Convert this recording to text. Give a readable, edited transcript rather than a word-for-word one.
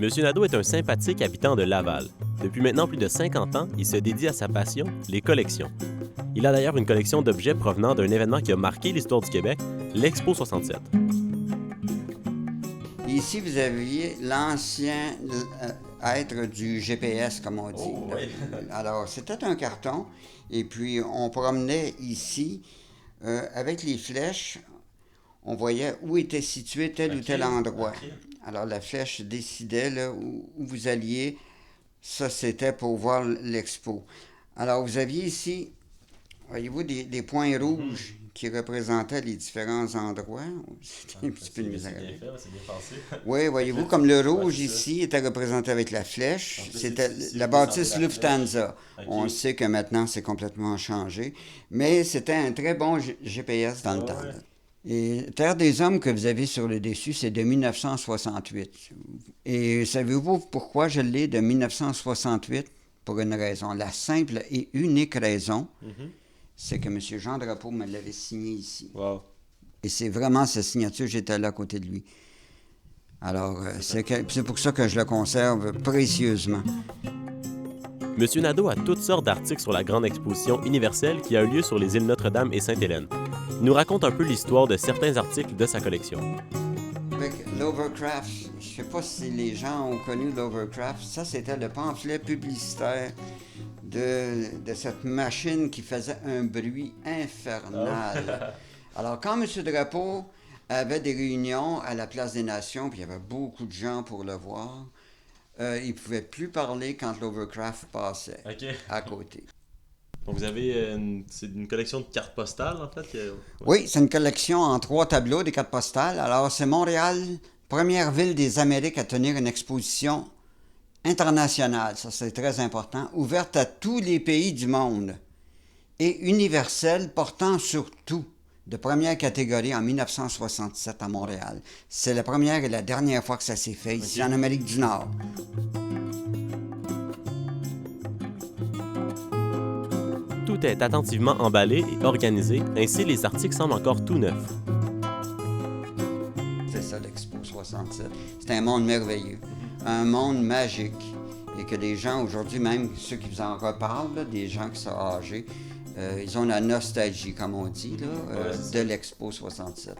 Monsieur Nadeau est un sympathique habitant de Laval. Depuis maintenant plus de 50 ans, il se dédie à sa passion, les collections. Il a d'ailleurs une collection d'objets provenant d'un événement qui a marqué l'histoire du Québec, l'Expo 67. Ici, vous aviez l'ancien être du GPS, comme on dit. Oh, oui. Alors, c'était un carton, et puis on promenait ici avec les flèches. On voyait où était situé tel ou tel endroit. Alors, la flèche décidait là, où vous alliez. Ça, c'était pour voir l'expo. Alors, vous aviez ici, voyez-vous, des points rouges qui représentaient les différents endroits. C'était un petit peu de misère. C'est bien fait, c'est bien pensé. Oui, voyez-vous, comme le rouge ici était représenté avec la flèche, c'était la bâtisse Lufthansa. On sait que maintenant, c'est complètement changé, mais c'était un très bon GPS dans le temps. Là. Et Terre des Hommes que vous avez sur le dessus, c'est de 1968. Et savez-vous pourquoi je l'ai de 1968? Pour une raison. La simple et unique raison, c'est que M. Jean Drapeau me l'avait signé ici. Wow. Et c'est vraiment sa signature, j'étais là à côté de lui. Alors, c'est pour ça que je le conserve précieusement. Monsieur Nadeau a toutes sortes d'articles sur la grande exposition universelle qui a eu lieu sur les îles Notre-Dame et Sainte-Hélène. Il nous raconte un peu l'histoire de certains articles de sa collection. Avec l'Overcraft, je ne sais pas si les gens ont connu l'Overcraft, ça c'était le pamphlet publicitaire de cette machine qui faisait un bruit infernal. Alors, quand M. Drapeau avait des réunions à la Place des Nations, puis il y avait beaucoup de gens pour le voir, il ne pouvait plus parler quand l'Overcraft passait à côté. Donc vous avez c'est une collection de cartes postales, en fait? Oui, c'est une collection en 3 tableaux des cartes postales. Alors, c'est Montréal, première ville des Amériques à tenir une exposition internationale, ça c'est très important, ouverte à tous les pays du monde et universelle, portant sur tout, de première catégorie en 1967 à Montréal. C'est la première et la dernière fois que ça s'est fait ici en Amérique du Nord. Tout est attentivement emballé et organisé, ainsi les articles semblent encore tout neufs. C'est ça l'Expo 67. C'est un monde merveilleux, un monde magique. Et que les gens aujourd'hui, même ceux qui vous en reparlent, là, des gens qui sont âgés, ils ont la nostalgie, comme on dit, là, de l'Expo 67.